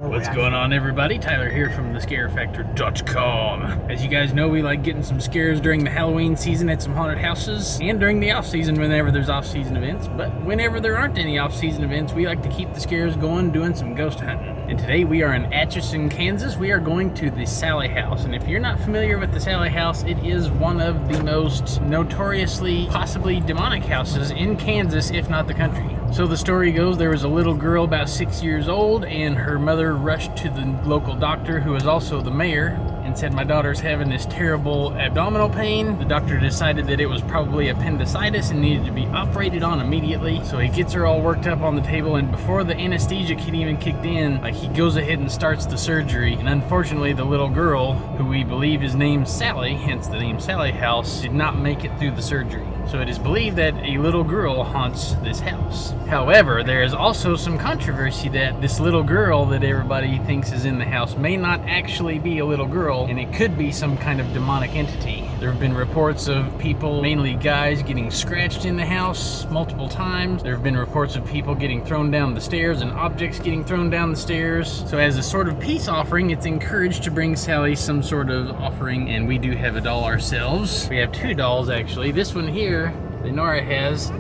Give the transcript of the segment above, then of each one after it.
What's going on, everybody? Tyler here from thescarefactor.com. As you guys know, we like getting some scares during the Halloween season at some haunted houses and during the off-season whenever there's off-season events. But whenever there aren't any off-season events, we like to keep the scares going doing some ghost hunting. And today we are in Atchison, Kansas. We are going to the Sallie House. And if you're not familiar with the Sallie House, it is one of the most notoriously, possibly demonic houses in Kansas, if not the country. So the story goes, there was a little girl about 6 years old, and her mother rushed to the local doctor, who is also the mayor, and said, my daughter's having this terrible abdominal pain. The doctor decided that it was probably appendicitis and needed to be operated on immediately. So he gets her all worked up on the table, and before the anesthesia had even kicked in, he goes ahead and starts the surgery. And unfortunately, the little girl, who we believe is named Sallie, hence the name Sallie House, did not make it through the surgery. So it is believed that a little girl haunts this house. However, there is also some controversy that this little girl that everybody thinks is in the house may not actually be a little girl, and it could be some kind of demonic entity. There have been reports of people, mainly guys, getting scratched in the house multiple times. There have been reports of people getting thrown down the stairs and objects getting thrown down the stairs. So as a sort of peace offering, it's encouraged to bring Sallie some sort of offering, and we do have a doll ourselves. We have two dolls, actually. This one here that Nora has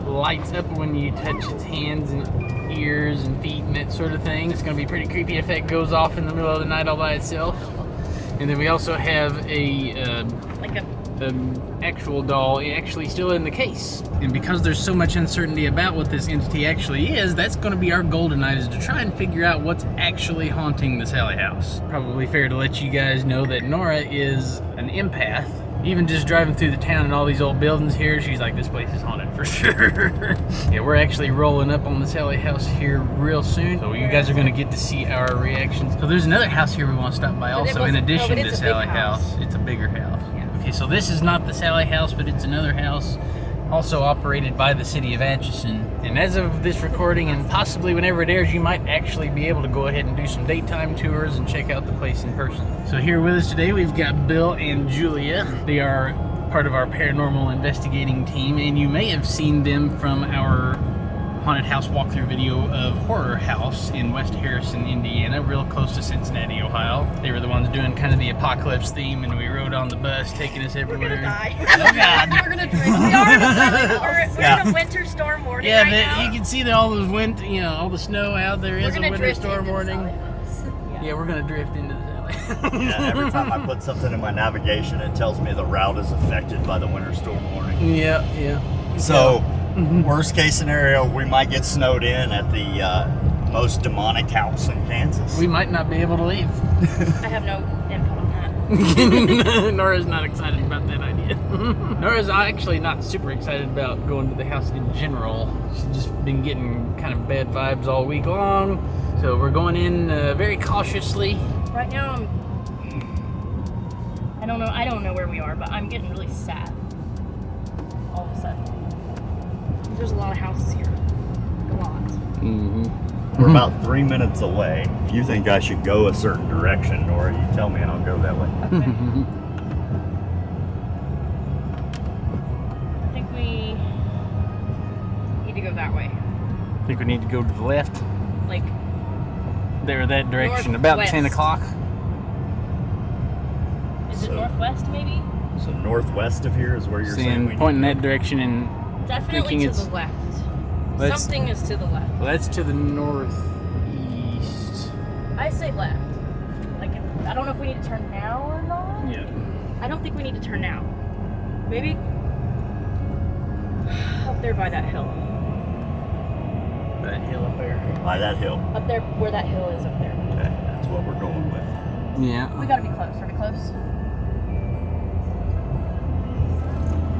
lights up when you touch its hands and ears and feet and that sort of thing. It's going to be pretty creepy if that goes off in the middle of the night all by itself. And then we also have an actual doll actually still in the case. And because there's so much uncertainty about what this entity actually is, that's going to be our goal tonight, is to try and figure out what's actually haunting the Sallie House. Probably fair to let you guys know that Nora is an empath. Even just driving through the town and all these old buildings here, she's like, this place is haunted for sure. Yeah, we're actually rolling up on the Sallie House here real soon, so you guys are going to get to see our reactions. So there's another house here we want to stop by also, in addition to Sallie House. It's a bigger house. Yeah. Okay, so this is not the Sallie House, but it's another house also operated by the city of Atchison. And as of this recording, and possibly whenever it airs, you might actually be able to go ahead and do some daytime tours and check out the place in person. So here with us today, we've got Bill and Julia. They are part of our paranormal investigating team, and you may have seen them from our haunted house walkthrough video of Horror House in West Harrison, Indiana, real close to Cincinnati, Ohio. They were the ones doing kind of the apocalypse theme, and we rode on the bus, taking us everywhere. We're gonna die. Oh God! We're gonna drink. We are in a winter storm warning right now. You can see that all those all the snow out there is a winter storm warning. Yeah, we're gonna drift into the valley. Yeah, every time I put something in my navigation, it tells me the route is affected by the winter storm warning. Yeah. So, worst case scenario, we might get snowed in at the most demonic house in Kansas. We might not be able to leave. I have no input on that. Nora's not excited about that idea. Nora's actually not super excited about going to the house in general. She's just been getting kind of bad vibes all week long. So we're going in very cautiously. Right now, I don't know where we are, but I'm getting really sad. All of a sudden. There's a lot of houses here. A lot. Mm-hmm. We're about 3 minutes away. If you think I should go a certain direction, Nora, you tell me and I'll go that way. Okay. I think we need to go that way. I think we need to go to the left. Like there, that direction. Northwest. About 10 o'clock. Is it northwest, maybe? So northwest of here is where you're saying we pointing need that direction and Definitely to the left. Something is to the left. Well, that's to the northeast. I say left. I don't know if we need to turn now or not. Yeah. I don't think we need to turn now. Maybe up there by that hill. That hill up there. by that hill. Up there, where that hill is up there. Okay, that's what we're going with. Yeah. We gotta be close. Are we close?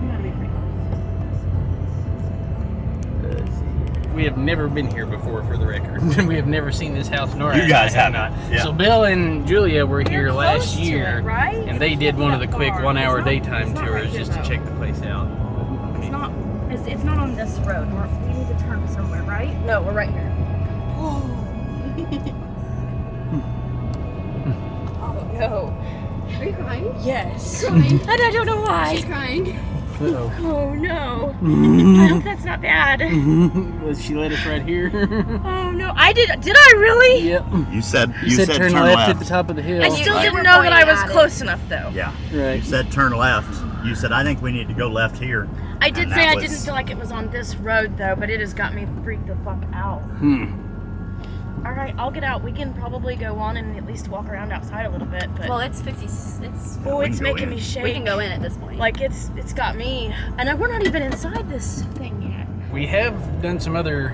We gotta be pretty close. We have never been here before, for the record. We have never seen this house, nor You guys have haven't. not. Yeah. So Bill and Julia were here close last to year, it, right? and they did one of the quick 1-hour daytime it's not tours right here, just to though. check the place out. It's not. It's not on this road. We need to turn somewhere, right? No, we're right here. Oh no. Are you crying? Yes. Crying? I don't know why. She's crying. Uh-oh. Oh no. I hope that's not bad. She let us right here. Oh no. I did I really? Yep. You said turn left at the top of the hill. I still Right. didn't know that I was close enough though. Yeah. Right. You said turn left. You said, I think we need to go left here. I did And say that I was- didn't feel like it was on this road though, but it has got me freaked the fuck out. Alright, I'll get out. We can probably go on and at least walk around outside a little bit, but Well, it's 50. oh, we it's can go making in. me shake. We can go in at this point. Like it's got me. And we're not even inside this thing yet. We have done some other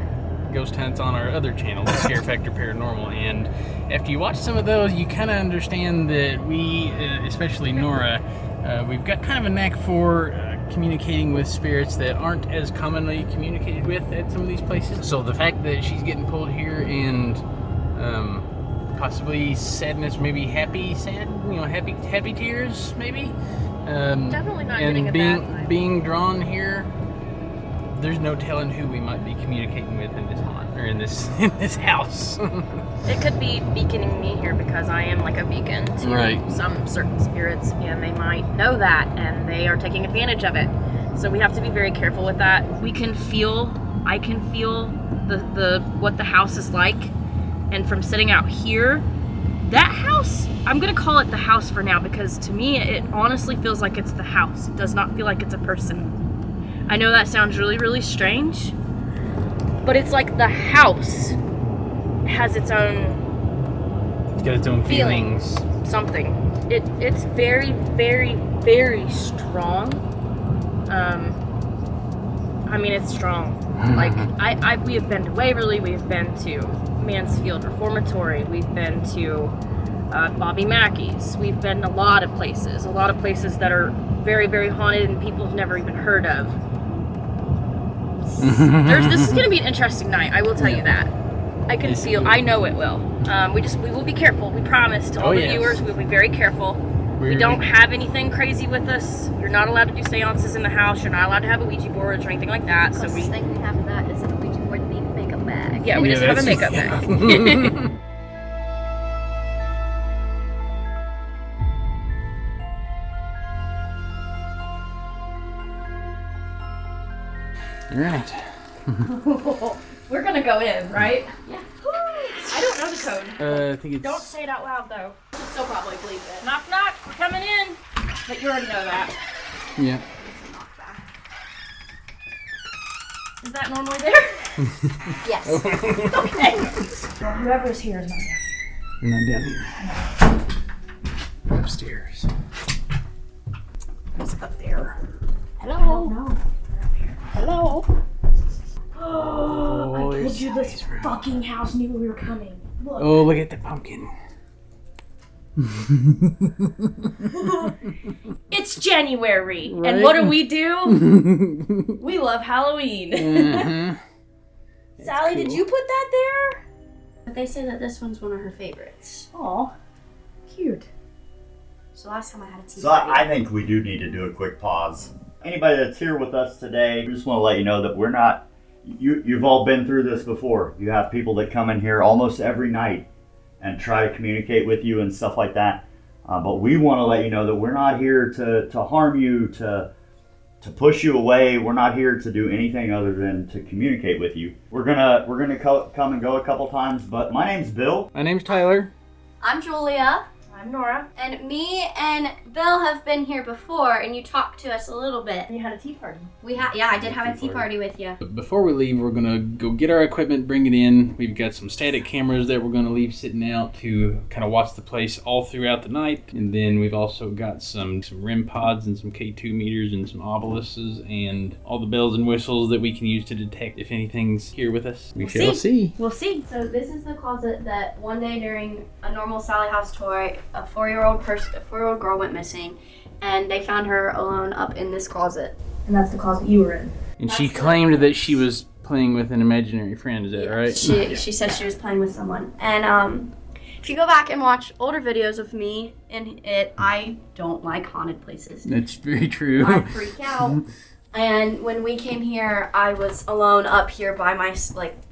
ghost hunts on our other channel, the Scare Factor Paranormal, and after you watch some of those, you kind of understand that we, especially Nora, we've got kind of a knack for communicating with spirits that aren't as commonly communicated with at some of these places. So the fact that she's getting pulled here and possibly sadness, maybe happy tears, maybe. Definitely not getting a and bad vibe. being drawn here, there's no telling who we might be communicating with in this haunt or in this house. It could be beaconing me here because I am like a beacon to Right. some certain spirits, and they might know that, and they are taking advantage of it. So we have to be very careful with that. I can feel the what the house is like, and from sitting out here, that house, I'm gonna call it the house for now because to me it honestly feels like it's the house. It does not feel like it's a person. I know that sounds really, really strange, but it's like the house has its own It's got its own Feeling. feelings. something. It's very, very, very strong. I mean, it's strong. Like we have been to Waverly, we've been to Mansfield Reformatory, we've been to Bobby Mackey's, we've been a lot of places that are very, very haunted and people have never even heard of. This is going to be an interesting night, I will tell you that. I can Yes, feel, it will. I know it will. We will be careful, we promise to all the yes. viewers, we'll be very careful. We don't have anything crazy with us. You're not allowed to do seances in the house, you're not allowed to have a Ouija board or anything like that. So Closest thing we have to that is a Ouija board and a makeup bag. yeah, we just have a makeup bag. All right. We're gonna go in, right? Yeah. I don't know the code. I think it's. Don't say it out loud though. Still probably believe it. Knock knock, we're coming in. But you already know that. Yeah. Is that normally there? Yes. Okay. Well, whoever's here is not down here. We're not down here. We're upstairs. He's up there. Hello. No. Hello. Oh, I told there's you this Sallie's room. fucking house knew we were coming. Look. Oh, look at the pumpkin. It's January, Right? and what do? We love Halloween. Uh-huh. Sally, did cool. you put that there? But they say that this one's one of her favorites. Aw, cute. So last time I had a tea So I think we do need to do a quick pause. Anybody that's here with us today, we just want to let you know that we're not, you've all been through this before. You have people that come in here almost every night and try to communicate with you and stuff like that. But we want to let you know that we're not here to harm you, to push you away. We're not here to do anything other than to communicate with you. We're gonna come and go a couple times, but my name's Bill. My name's Tyler. I'm Julia, I'm Nora. and me and Bill have been here before, and you talked to us a little bit. You had a tea party. I did have a tea party with you. But before we leave, we're gonna go get our equipment, bring it in. We've got some static cameras that we're gonna leave sitting out to kind of watch the place all throughout the night. And then we've also got some REM pods and some K2 meters and some obelisks and all the bells and whistles that we can use to detect if anything's here with us. We shall see. We'll see. So this is the closet that one day during a normal Sallie House tour, a 4-year-old girl went missing, and they found her alone up in this closet. And that's the closet you were in. And she claimed that she was playing with an imaginary friend. Is that right? She said she was playing with someone. And if you go back and watch older videos of me in it, I don't like haunted places. That's very true. I freak out. And when we came here, I was alone up here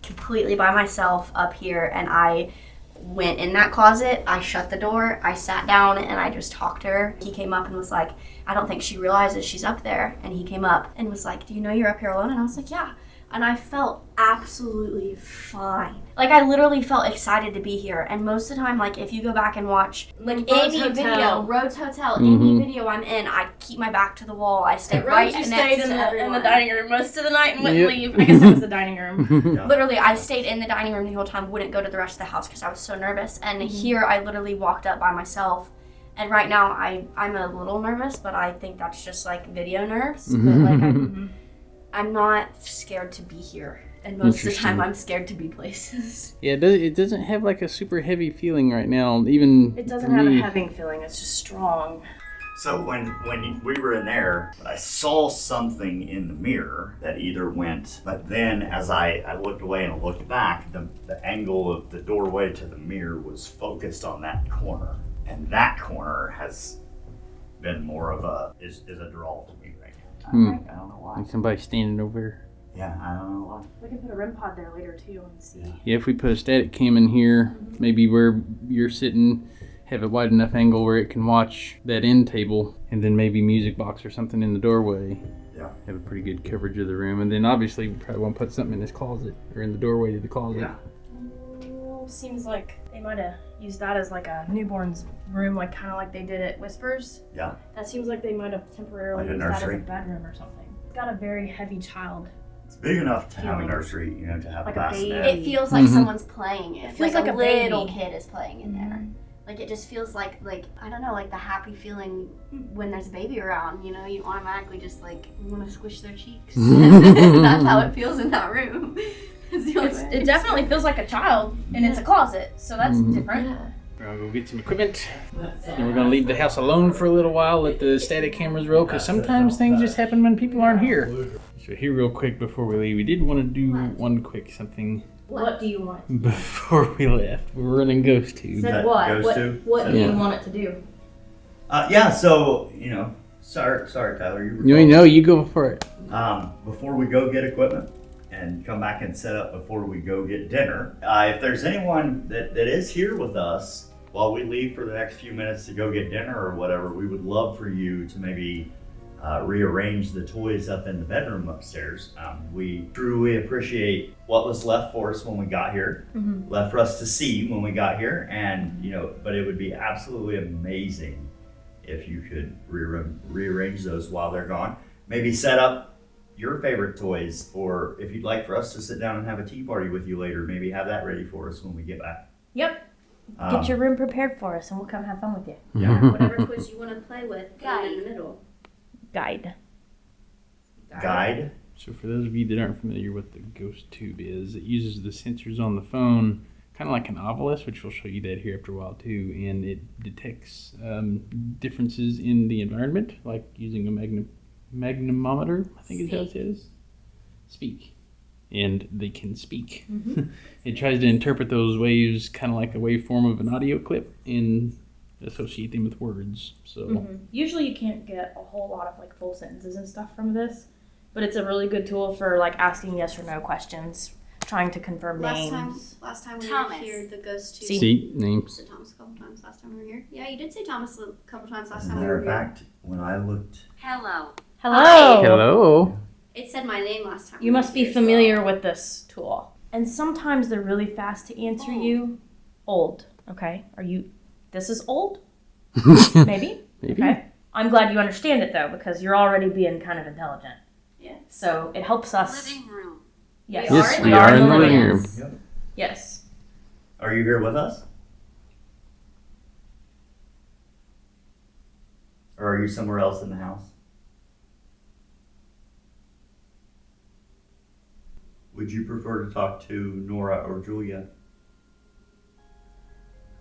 completely by myself up here, and I went in that closet. I shut the door, I sat down, and I just talked to her. He came up and was like, I don't think she realizes she's up there. And he came up and was like, do you know you're up here alone? And I was like, yeah. And I felt absolutely fine. Like, I literally felt excited to be here. And most of the time, like, if you go back and watch, like, any video, Rhodes Hotel, any video I'm in, I keep my back to the wall. I stay right next to everyone. In the dining room most of the night and wouldn't leave. I guess it was the dining room. Yeah. Literally, I stayed in the dining room the whole time, wouldn't go to the rest of the house because I was so nervous. And here, I literally walked up by myself. And right now, I'm a little nervous, but I think that's just, like, video nerves. But, like, I'm not scared to be here. And most of the time, I'm scared to be places. Yeah, it doesn't have like a super heavy feeling right now. Even It doesn't have a heavy feeling. It's just strong. So when we were in there, I saw something in the mirror that either went, but then as I looked away and looked back, the angle of the doorway to the mirror was focused on that corner. And that corner has been more of is a draw to me right now. I don't know why. like somebody standing over there. Yeah, I don't know why. We can put a REM pod there later too and see. Yeah, if we put a static cam in here, maybe where you're sitting, have a wide enough angle where it can watch that end table, and then maybe music box or something in the doorway. Yeah. Have a pretty good coverage of the room, and then obviously we probably want to put something in this closet or in the doorway to the closet. Yeah. Seems like they might have used that as like a newborn's room, like kind of like they did at Whispers. Yeah. That seems like they might have temporarily Like a used that as a nursery? bedroom or something. It's got a very heavy child. It's big enough to have a Feeling. nursery, to have Like a a bassinet. baby. It feels like someone's playing it. It feels like a a little baby. kid is playing in there. Like, it just feels like I don't know, like the happy feeling when there's a baby around, you automatically just like want to squish their cheeks. That's how it feels in that room. It definitely feels like a child, and it's a closet, so that's different. We're gonna go get some equipment, and we're gonna leave the house alone for a little while, let the static cameras roll, because sometimes things just happen when people aren't here. So here real quick before we leave, we did want to do one quick something What do you want? before we left. We're running Ghost Tube. Said That what? goes to? What do Yeah. you want it to do? Yeah, so, sorry, Tyler. You go for it. Before we go get equipment and come back and set up before we go get dinner, if there's anyone that is here with us while we leave for the next few minutes to go get dinner or whatever, we would love for you to maybe rearrange the toys up in the bedroom upstairs. We truly appreciate what was left for us when we got here, left for us to see when we got here, and but it would be absolutely amazing if you could rearrange those while they're gone. Maybe set up your favorite toys, or if you'd like for us to sit down and have a tea party with you later, maybe have that ready for us when we get back. Yep. Get your room prepared for us, and we'll come have fun with you. Yeah. Whatever toys you want to play with, put it in the middle. Guide. Guide. So for those of you that aren't familiar with the Ghost Tube is, it uses the sensors on the phone, kind of like an Ovilus, which we'll show you that here after a while too, and it detects differences in the environment, like using a magnemometer, I think is how it says. Speak. And they can speak. It tries to interpret those waves kind of like a waveform of an audio clip and associate them with words. So Usually you can't get a whole lot of like full sentences and stuff from this, but it's a really good tool for like asking yes or no questions, trying to confirm names. Last time we Thomas. were here, the Ghost Tube. see names. Said Thomas a couple times last time we were here. Yeah, you did say Thomas a couple times last time we Matter were of here. fact, when I looked, Hello. Hello. Hello. It said my name last time. You must be familiar with this tool. And sometimes they're really fast to answer you. Old. Okay. This is old? Maybe. Maybe. Okay. I'm glad you understand it though, because you're already being kind of intelligent. Yeah. So it helps us. Living room. Yes. Yes, we are in the living room. Yep. Yes. Are you here with us? Or are you somewhere else in the house? Would you prefer to talk to Nora or Julia?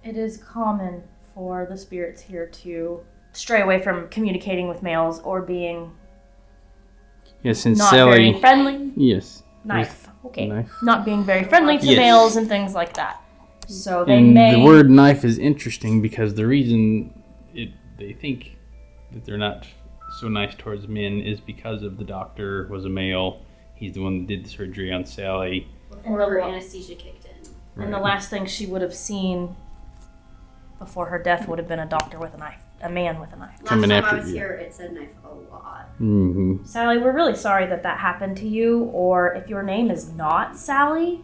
It is common for the spirits here to stray away from communicating with males or being Yes, and not very Sallie. friendly. Yes. Knife. Okay. Knife. Not being very friendly to Yes. males and things like that. So they And may. the word knife is interesting because the reason they think that they're not so nice towards men is because of the doctor was a male. He's the one that did the surgery on Sally. Before her anesthesia kicked in. And the last thing she would have seen before her death would have been a doctor with a knife. A man with a knife. Last Coming time after I was you. here, it said knife a lot. Mm-hmm. Sallie, we're really sorry that happened to you. Or if your name is not Sallie,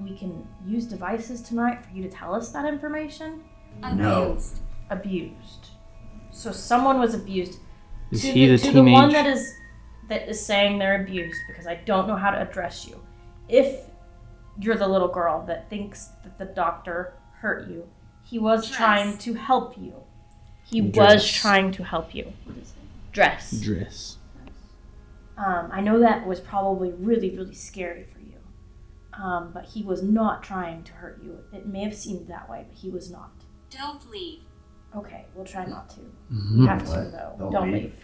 we can use devices tonight for you to tell us that information. No. Abused. So someone was abused. Is to he the, the to teenage? the one that is saying they're abused, because I don't know how to address you. If you're the little girl that thinks that the doctor hurt you, he was trying to help you. He was trying to help you. What is it? Dress. I know that was probably really, really scary for you. But he was not trying to hurt you. It may have seemed that way, but he was not. Don't leave. Okay, we'll try not to. Mm-hmm. You have to, though. Don't leave.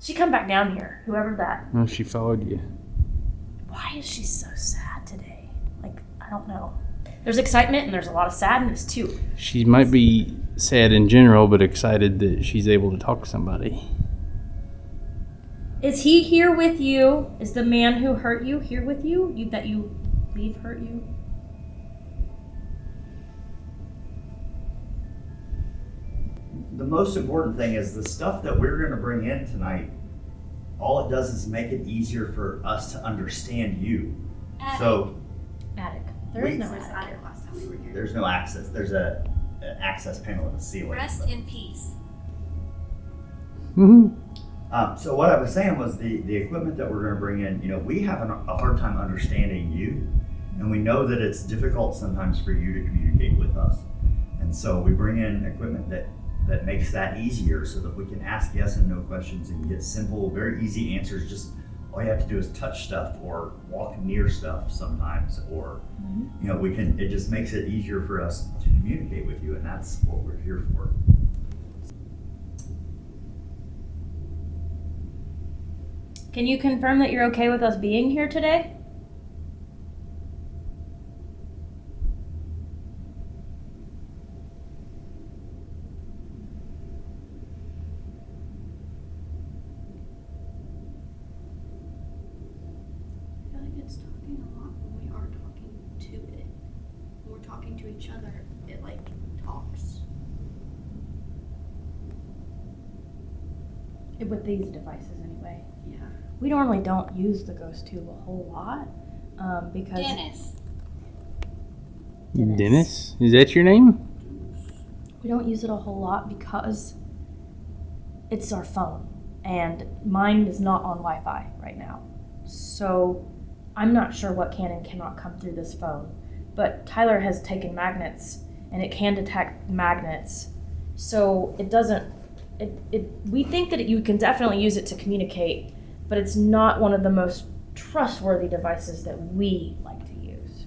She come back down here, whoever that. Oh, she followed you. Why is she so sad today? Like, I don't know. There's excitement and there's a lot of sadness, too. She might be sad in general, but excited that she's able to talk to somebody. Is he here with you? Is the man who hurt you here with you? That you believe hurt you? The most important thing is the stuff that we're going to bring in tonight, all it does is make it easier for us to understand you. So Attic. There is no Since attic I here. did last time we were here. there's no access. There's an access panel in the ceiling. Rest in peace. Mm-hmm. So what I was saying was the equipment that we're going to bring in, we have a hard time understanding you, and we know that it's difficult sometimes for you to communicate with us. And so we bring in equipment that makes that easier so that we can ask yes and no questions and get simple, very easy answers. Just all you have to do is touch stuff or walk near stuff sometimes, or it just makes it easier for us to communicate with you, and that's what we're here for. Can you confirm that you're okay with us being here today? I feel like it's talking a lot when we are talking to it. When we're talking to each other, it talks. With these devices, anyway. Yeah. We normally don't use the ghost tube a whole lot because Dennis? Is that your name? we don't use it a whole lot because it's our phone, and mine is not on Wi-Fi right now. So I'm not sure what can and cannot come through this phone. But Tyler has taken magnets, and it can detect magnets. So it doesn't. We think that you can definitely use it to communicate, but it's not one of the most trustworthy devices that we like to use.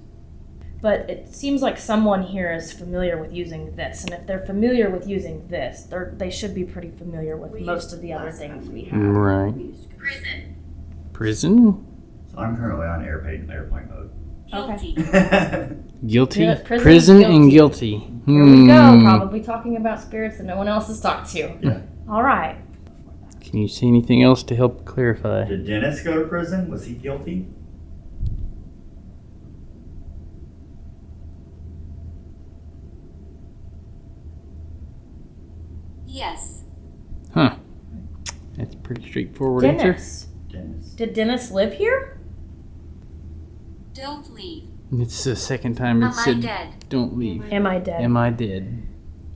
But it seems like someone here is familiar with using this, and if they're familiar with using this, they should be pretty familiar with most of the other things we have. Right. Prison. Prison? So I'm currently on airplane mode. Guilty. Guilty? Yeah, prison and guilty. Here we go, probably talking about spirits that no one else has talked to. Yeah. All right. Can you see anything else to help clarify? Did Dennis go to prison? Was he guilty? Yes. Huh. That's a pretty straightforward answer. Dennis. Dennis. Did Dennis live here? Don't leave. It's the second time it Am I said, dead? don't leave. Am I dead? Am I dead?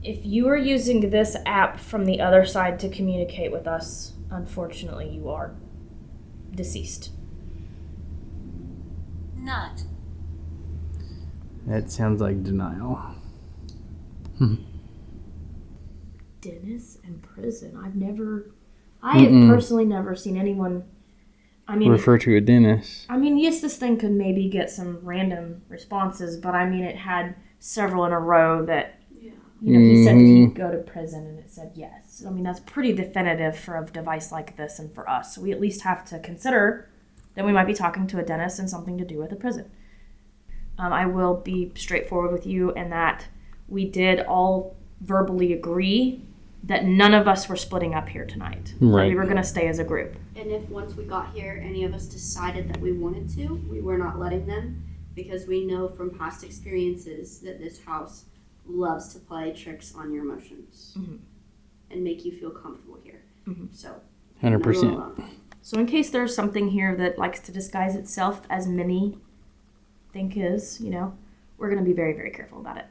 If you are using this app from the other side to communicate with us, unfortunately you are deceased. Not. That sounds like denial. Dennis in prison. I have personally never seen anyone. Refer to a Dennis. Yes, this thing could maybe get some random responses, but it had several in a row that, he said that he'd go to prison, and it said yes. That's pretty definitive for a device like this and for us. So we at least have to consider that we might be talking to a dentist and something to do with a prison. I will be straightforward with you in that we did all verbally agree that none of us were splitting up here tonight. Right. We were going to stay as a group. And if once we got here, any of us decided that we wanted to, we were not letting them. because we know from past experiences that this house loves to play tricks on your emotions and make you feel comfortable here. So 100%. So in case there's something here that likes to disguise itself as many think is, you know, we're going to be very, very careful about it.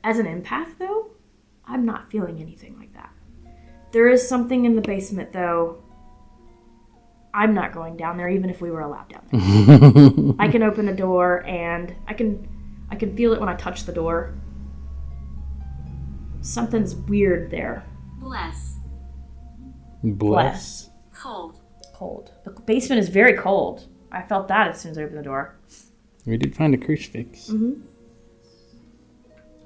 As an empath, though, I'm not feeling anything like that. There is something in the basement, though. I'm not going down there, even if we were allowed down there. I can open a door, and I can feel it when I touch the door. Something's weird there. Bless. Bless. Cold. Cold. The basement is very cold. I felt that as soon as I opened the door. We did find a crucifix.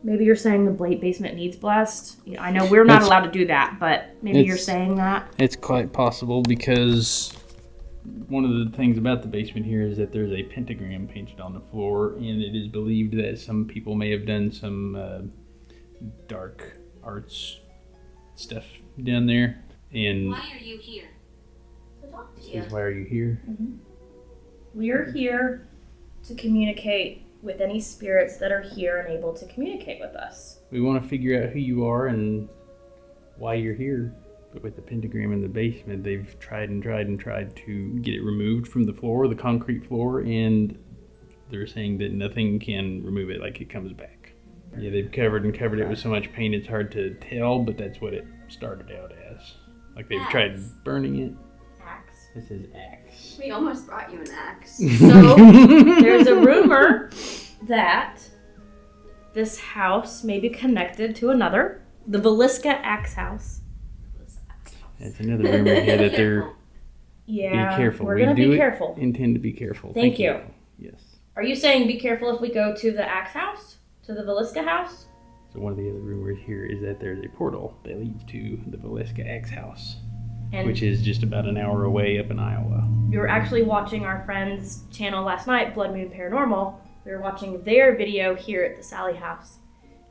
Maybe you're saying the basement needs blessed. Yeah, I know we're not That's- allowed to do that, but maybe you're saying that. It's quite possible because one of the things about the basement here is that there's a pentagram painted on the floor, and it is believed that some people may have done some dark arts stuff down there. And Why are you here? is why are you here? We're here to communicate with any spirits that are here and able to communicate with us. We want to figure out who you are and why you're here. But with the pentagram in the basement, they've tried to get it removed from the floor, the concrete floor, and they're saying that nothing can remove it, like it comes back. Yeah, they've covered it with so much paint it's hard to tell, but that's what it started out as. Like they've tried burning it. Axe. This is axe. we almost brought you an axe. So there's a rumor that this house may be connected to another, the Villisca Axe House. That's another rumor here that they're Yeah, be careful. we're We gonna do be it- careful. intend to be careful. Thank you. Yes. Are you saying be careful if we go to the Axe House? To the Villisca House? So one of the other rumors here is that there's a portal that leads to the Villisca Axe House, And which is just about an hour away up in Iowa. we were actually watching our friend's channel last night, Blood Moon Paranormal. We were watching their video here at the Sallie House,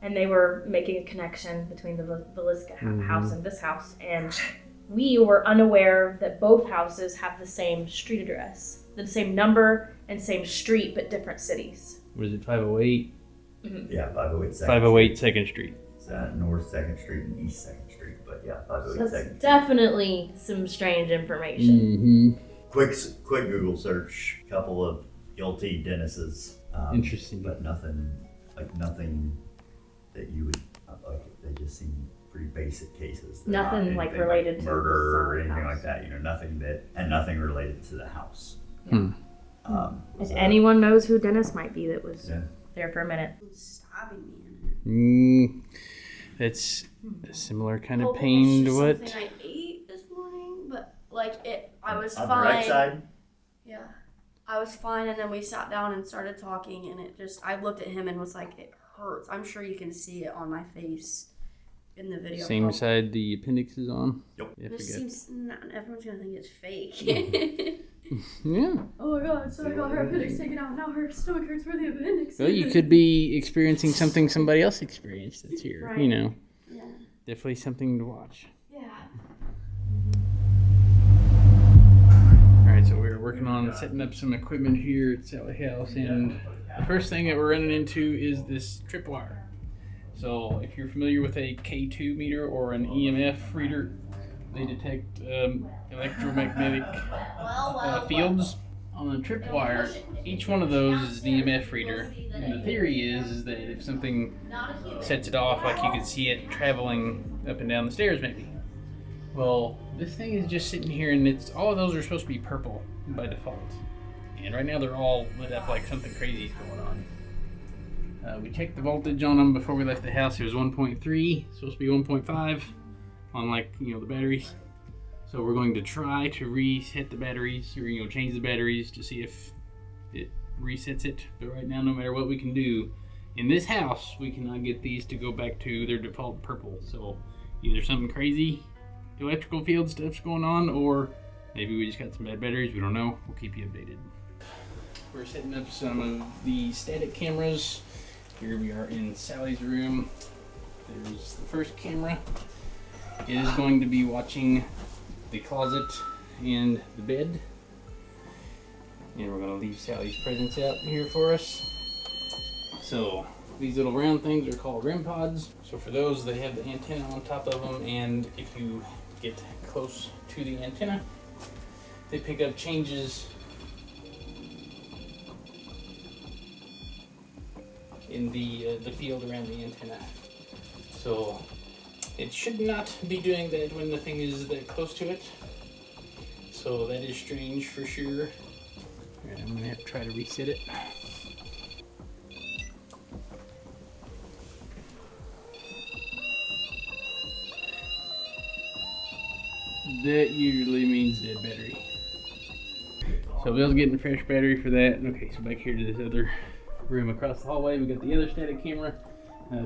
and they were making a connection between the Villisca house and this house, and we were unaware that both houses have the same street address, the same number and same street, but different cities. Was it 508? Yeah, 508 2nd 508 2nd Street. It's North 2nd Street and East 2nd Street, but yeah, 508 That's 2nd Street. definitely some strange information. Quick Google search, couple of guilty Dennises. Interesting. But nothing that you would, like, they just seem pretty basic cases. They're not Nothing, like, anything related to murder the or anything house. like that, nothing related to the house. If anyone knows who Dennis might be that was Yeah. there for a minute. Stabbing me in it. That's a similar kind of Hoping pain it's to just what? something I ate this morning, but like I was On fine. the right side, Yeah, I was fine, and then we sat down and started talking, and I looked at him and was like, it hurts. I'm sure you can see it on my face in the video. Same probably. side the appendix is on? Yep. Yeah, This forget. seems everyone's gonna think it's fake. Yeah. Oh my god! So I got her appendix taken out. Now her stomach hurts for the appendix. Well, you could be experiencing something somebody else experienced that's here. Right. You know, Yeah. definitely something to watch. Yeah. All right, so we're working on setting up some equipment here at Sallie House, and the first thing that we're running into is this tripwire. So if you're familiar with a K2 meter or an EMF reader, they detect electromagnetic fields on a tripwire. Each one of those is an EMF reader, and the theory is that if something sets it off, like you could see it traveling up and down the stairs maybe. Well, this thing is just sitting here, and it's all of those are supposed to be purple by default, and right now they're all lit up like something crazy is going on. We checked the voltage on them before we left the house. It was 1.3, supposed to be 1.5 on, like, you know, the batteries. So we're going to try to reset the batteries, or, you know, change the batteries to see if it resets it. But right now, no matter what we can do in this house, we cannot get these to go back to their default purple. So either something crazy electrical field stuff's going on, or maybe we just got some bad batteries. We don't know. We'll keep you updated. We're setting up some of the static cameras. Here we are in Sallie's room. There's the first camera. It is going to be watching the closet and the bed. And we're gonna leave Sally's presents out here for us. So these little round things are called REM pods. So for those, they have the antenna on top of them, and if you get close to the antenna, they pick up changes in the field around the antenna. So it should not be doing that when the thing is that close to it. So that is strange for sure. Alright, I'm gonna have to try to reset it. That usually means dead battery. So Bill's getting a fresh battery for that. Okay, so back here to this other room across the hallway, we got the other static camera.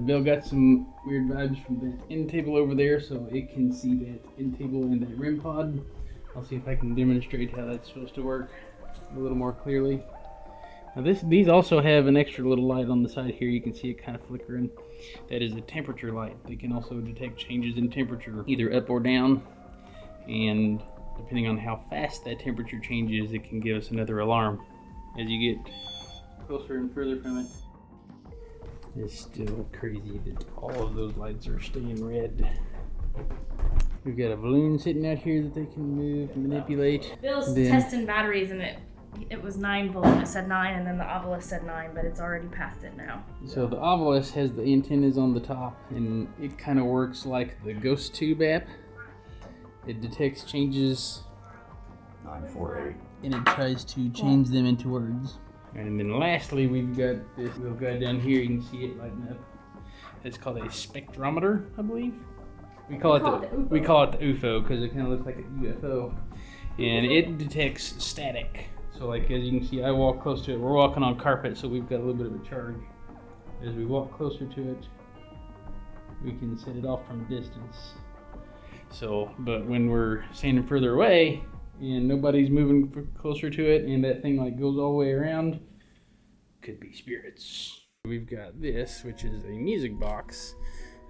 Bill got some weird vibes from the end table over there, so it can see that end table and that REM pod. I'll see if I can demonstrate how that's supposed to work a little more clearly. Now these also have an extra little light on the side here. You can see it kind of flickering. That is a temperature light. They can also detect changes in temperature, either up or down. And depending on how fast that temperature changes, it can give us another alarm as you get closer and further from it. It's still crazy that all of those lights are staying red. We've got a balloon sitting out here that they can move and manipulate. Bill's testing batteries, and it was 9 volt. It said 9, and then the Obelisk said 9, but it's already past it now. So the Obelisk has the antennas on the top, and it kind of works like the Ghost Tube app. It detects changes 948. and it tries to change them into words. And then lastly, we've got this little guy down here. You can see it lighting up. It's called a spectrometer, I believe. We call it the UFO because it kind of looks like a UFO, and it detects static. So like as you can see, I walk close to it. We're walking on carpet, so we've got a little bit of a charge. As we walk closer to it, we can set it off from a distance. So, but when we're standing further away and nobody's moving closer to it, and that thing like goes all the way around, could be spirits. We've got this, which is a music box.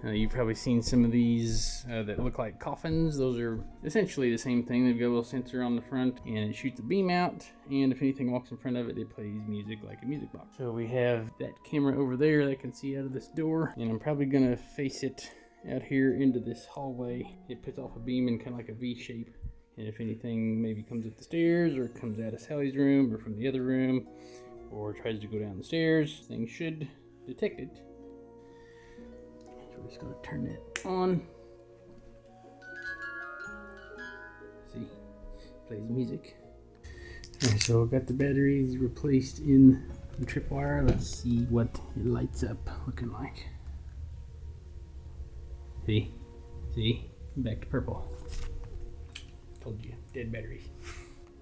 You've probably seen some of these that look like coffins. Those are essentially the same thing. They've got a little sensor on the front, and it shoots a beam out, and if anything walks in front of it, it plays music like a music box. So we have that camera over there that can see out of this door, and I'm probably gonna face it out here into this hallway. It puts off a beam in kind of like a V shape, and if anything maybe comes up the stairs or comes out of Sally's room or from the other room or tries to go down the stairs, things should detect it. So we're just going to turn that on. See, plays music. Alright, so I've got the batteries replaced in the tripwire. Let's see what it lights up looking like. See, back to purple. Told you, dead batteries.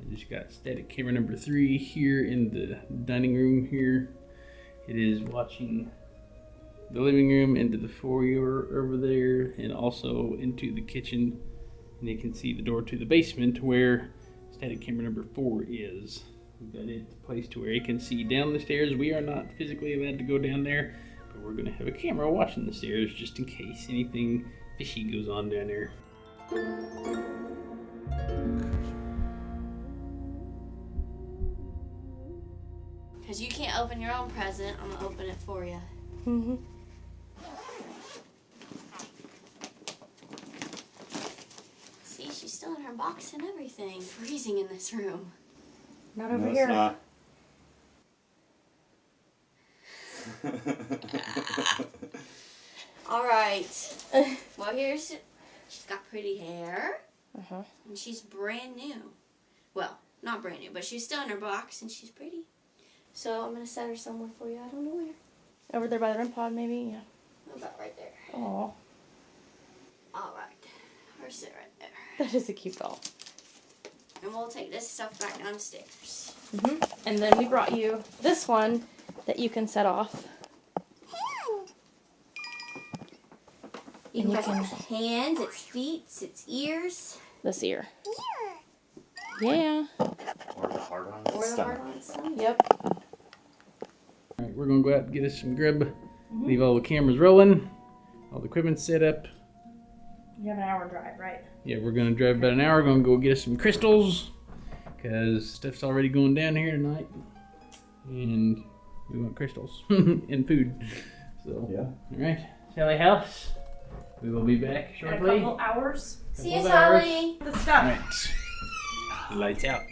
I just got static camera number 3 here in the dining room here. It is watching the living room into the foyer over there, and also into the kitchen. And you can see the door to the basement where static camera number 4 is. We've got it placed to where it can see down the stairs. We are not physically allowed to go down there, but we're gonna have a camera watching the stairs just in case anything fishy goes on down there. Because you can't open your own present, I'm going to open it for you. Mm-hmm. See, she's still in her box and everything. Freezing in this room. Not over here. Not. All right. Well, she's got pretty hair. Uh-huh. And she's brand new. Well, not brand new, but she's still in her box and she's pretty. So I'm going to set her somewhere for you. I don't know where. Over there by the REM pod, maybe? Yeah. About right there. Aw. All right. Or sit right there. That is a cute doll. And we'll take this stuff back downstairs. Mm-hmm. And then we brought you this one that you can set off. You can press its hands, its feet, its ears. This ear. Yeah. Or the hard on Or the stomach. hard on its stomach. Yep. Alright, we're gonna go out and get us some grub. Leave all the cameras rolling, all the equipment set up. You have an hour drive, right? Yeah, we're gonna drive about an hour. Gonna go get us some crystals, because stuff's already going down here tonight, and we want crystals and food. So, Yeah. all right, Sallie House. We will be back In a shortly. couple hours. See you, Couple of hours. Sallie. The stuff. All right. Lights out.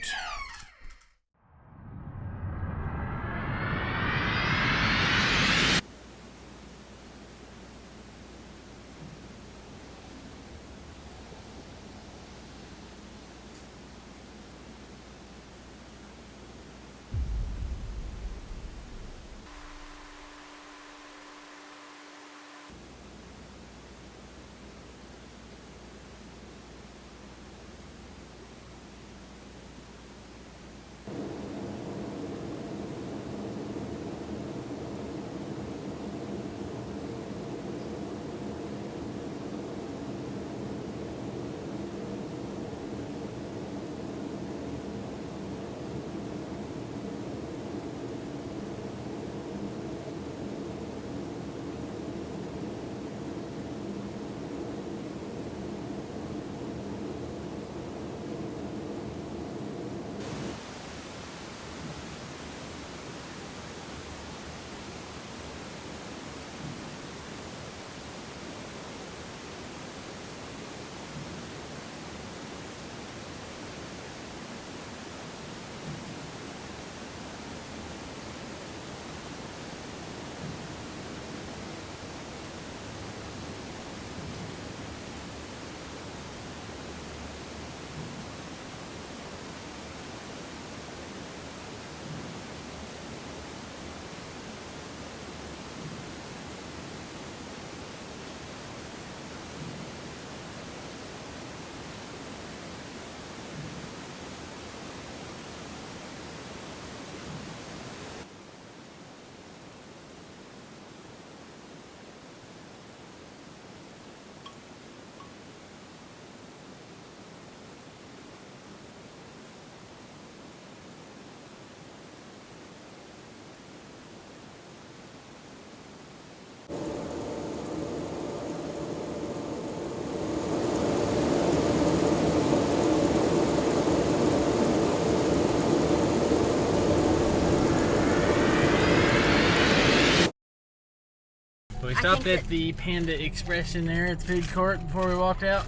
We stopped at the Panda Express in there at the food court before we walked out.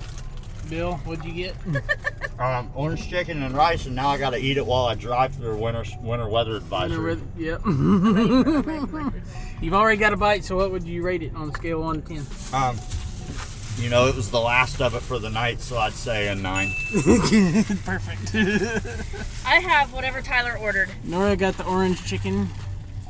Bill, what'd you get? Orange chicken and rice, and now I gotta eat it while I drive through winter weather advisory. Yep. You've already got a bite, so what would you rate it on a scale of 1 to 10? You know, it was the last of it for the night, so I'd say a 9. Perfect. I have whatever Tyler ordered. Nora got the orange chicken.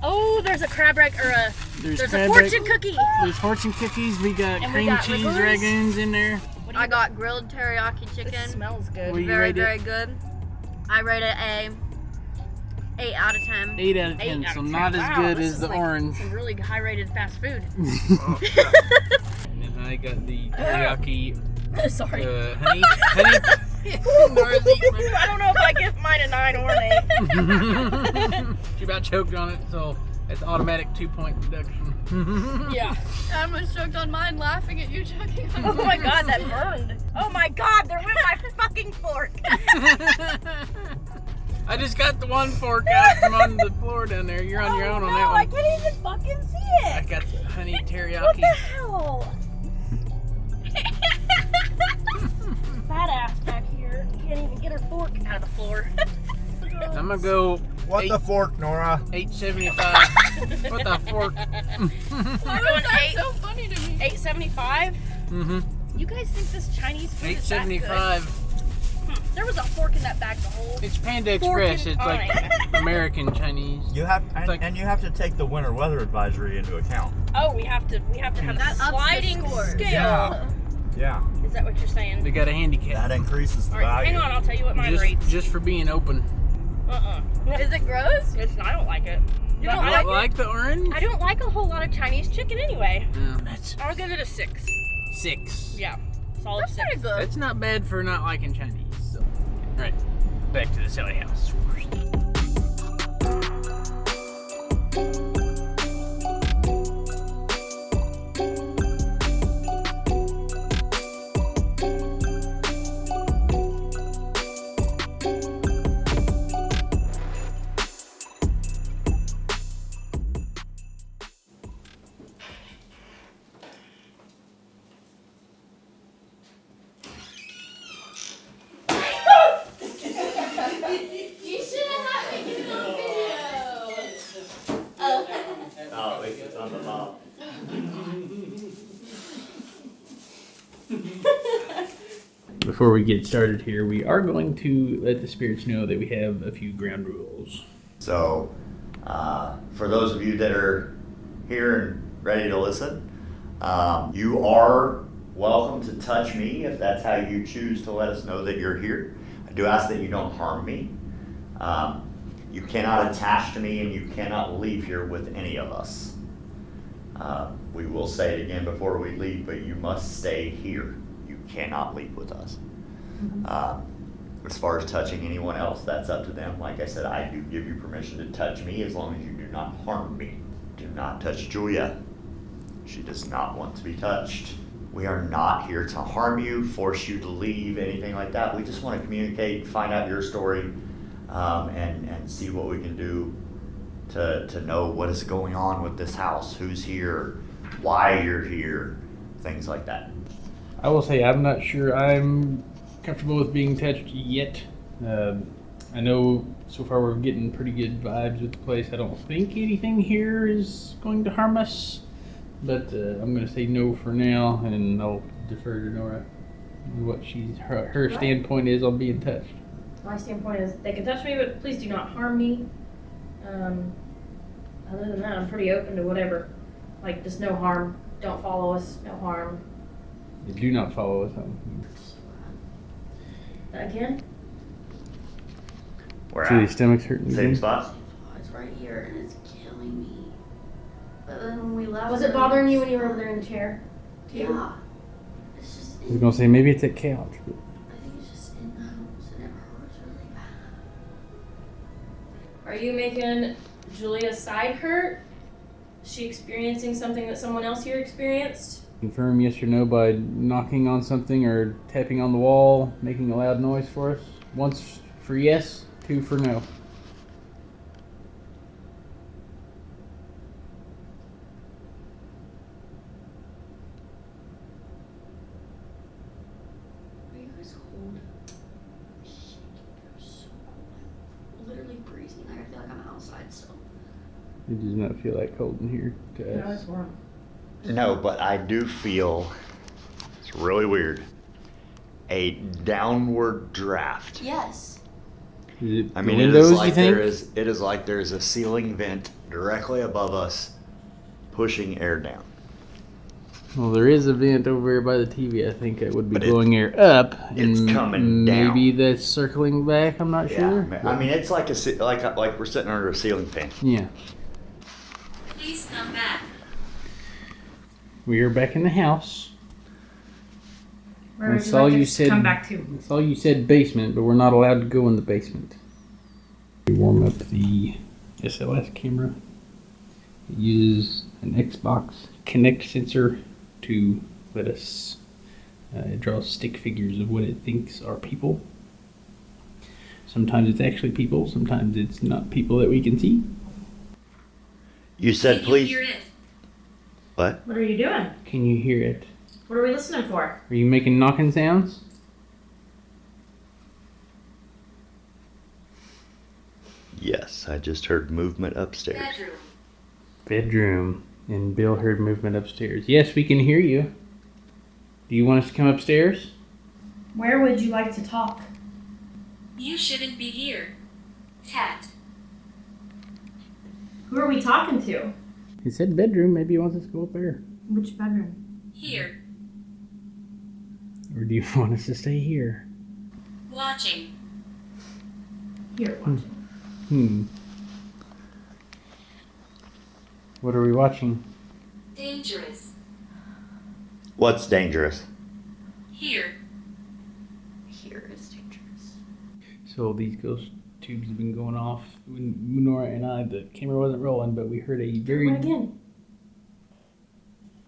Oh, there's a crab rack or a there's a crab fortune rack- cookie. There's fortune cookies. We got And we cream got cheese ragoons. ragoons in there. I got grilled teriyaki This chicken. smells good. What do you Very, rate it? very good. I rate it a 8 out of 10. 8 out of 8 10, out so of 10. not as Wow, good this as is the like orange. Some really high-rated fast food. And then I got the teriyaki Sorry. honey. Nora's eating I don't know if I give mine a 9 or an 8. She about choked on it, so it's automatic 2-point deduction. Yeah. I almost choked on mine laughing at you choking on Oh my god, that burned. Oh my god, there went my fucking fork. I just got the one fork out from on the floor down there. You're on your own on that No, one. I can't even fucking see I it. got the honey What teriyaki. the hell? Fat ass back here. Can't even get her fork out of the floor. I'm gonna go What the fork, Nora? 8.75. What the fork? We're going so funny to me. 8.75. Mm-hmm. You guys think this Chinese food is that good? 8.75. There was a fork in that bag the whole It's Panda Express. Forking It's like time. American Chinese. You have, like- and you have to take the winter weather advisory into account. Oh, we have to have That a ups the sliding scores. scale. Yeah. Yeah, Is that what you're saying? They got a handicap. that increases the All right, value. hang on. I'll tell you what mine rates. Just for being open. Is it gross? It's. I don't like it. You But don't You I don't like the orange? I don't like a whole lot of Chinese chicken anyway. No, that's I'll give it a 6. 6. Yeah, solid That's 6. pretty good. That's not bad for not liking Chinese. So. All right, back to the Sallie House. Before we get started here, we are going to let the spirits know that we have a few ground rules. So, for those of you that are here and ready to listen, you are welcome to touch me if that's how you choose to let us know that you're here. I do ask that you don't harm me. You cannot attach to me and you cannot leave here with any of us. We will say it again before we leave, but you must stay here. You cannot leave with us. As far as touching anyone else, that's up to them. Like I said, I do give you permission to touch me as long as you do not harm me. Do not touch Julia. She does not want to be touched. We are not here to harm you, force you to leave, anything like that. We just want to communicate, find out your story, and see what we can do to know what is going on with this house, who's here, why you're here, things like that. I will say I'm not sure I'm comfortable with being touched yet. I know so far we're getting pretty good vibes with the place. I don't think anything here is going to harm us, but I'm going to say no for now, and I'll defer to Nora what her standpoint is on being touched. My standpoint is they can touch me, but please do not harm me. Other than that, I'm pretty open to whatever. Like, just no harm. Don't follow us. No harm. You do not follow us home. Again? We're So your at stomach's hurting same again? spot. It's right here and it's killing me. But then when we left, Was it bothering you when you were over there in the chair? Yeah. It's just. I was going to say maybe it's that couch. But I think it's just in the house and it hurts really bad. Are you making Julia's side hurt? Is she experiencing something that someone else here experienced? confirm yes or no by knocking on something or tapping on the wall, making a loud noise for us. Once for yes, two for no. Are you guys cold? Shit, you're so cold. I'm literally freezing. I feel like I'm outside still. It does not feel like cold in here to No, us. it's warm. No, but I do feel, it's really weird, a downward draft. Yes. Is it I the mean, windows, it is like you think? it is like there's a ceiling vent directly above us, pushing air down. Well, there is a vent over here by the TV. I think it would be But blowing air up. it's and coming down. Maybe that's circling back. I'm not sure. Yeah, I mean, it's like like we're sitting under a ceiling fan. Yeah. Please come back. We are back in the house. Where I would you saw like you to said come back to? I saw you said basement, but we're not allowed to go in the basement. We warm up the SLS camera. It uses an Xbox Kinect sensor to let us it draws stick figures of what it thinks are people. Sometimes it's actually people, sometimes it's not people that we can see. You said, Can please. you hear it? What? What are you doing? Can you hear it? What are we listening for? Are you making knocking sounds? Yes, I just heard movement upstairs. Bedroom. Bedroom. And Bill heard movement upstairs. Yes, we can hear you. Do you want us to come upstairs? Where would you like to talk? You shouldn't be here. Cat. Who are we talking to? He said bedroom. Maybe he wants us to go up there. Which bedroom? Here. Or do you want us to stay here? Watching. Here, watching. What are we watching? Dangerous. What's dangerous? Here. Here is dangerous. So these ghost tubes have been going off. When Nora and I, the camera wasn't rolling, but we heard a very... Run again.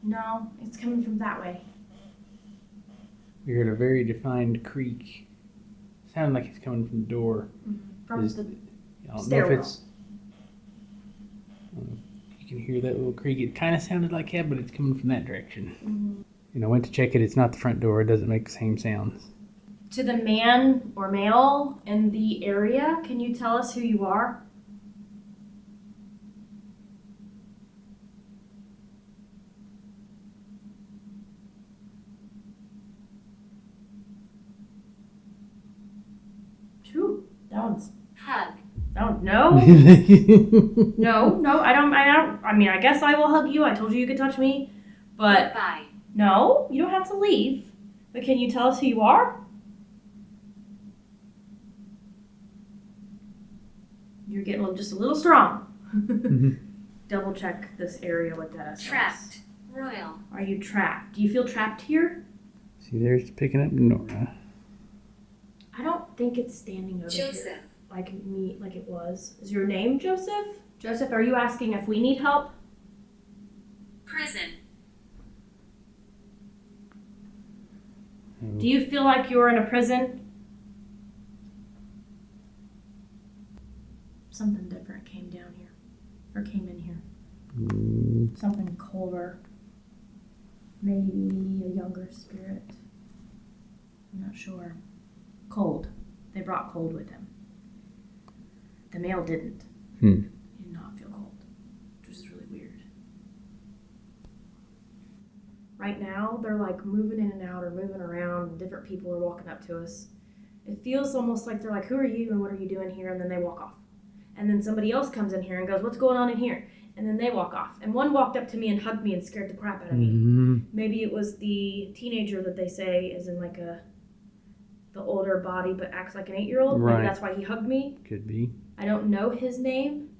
No, it's coming from that way. We heard a very defined creak. Sounded like it's coming from the door. From Is- the I don't know if stairwell. it's... You can hear that little creak. It kind of sounded like that, but it's coming from that direction. And I went to check it. It's not the front door. It doesn't make the same sounds. To the man or male in the area, can you tell us who you are? Phew, that one's... Hug. No. No, I don't. I mean, I guess I will hug you. I told you you could touch me. But Goodbye. no, you don't have to leave. But can you tell us who you are? You're getting just a little strong. Double check this area with that. Trapped. Royal. Are you trapped? Do you feel trapped here? See, there's picking up Nora. I don't think it's standing over Joseph. here like it was. Is your name Joseph? Joseph, are you asking if we need help? Prison. Do you feel like you're in a prison? Something different came down here. Or came in here. Something colder. Maybe a younger spirit. I'm not sure. Cold. They brought cold with them. The male didn't. He did not feel cold. Which is really weird. Right now, they're like moving in and out or moving around. And different people are walking up to us. It feels almost like they're like, who are you and what are you doing here? And then they walk off. And then somebody else comes in here and goes, what's going on in here? And then they walk off. And one walked up to me and hugged me and scared the crap out of me. Maybe it was the teenager that they say is in like the older body but acts like an 8-year-old. Right. Maybe that's why he hugged me. Could be. I don't know his name.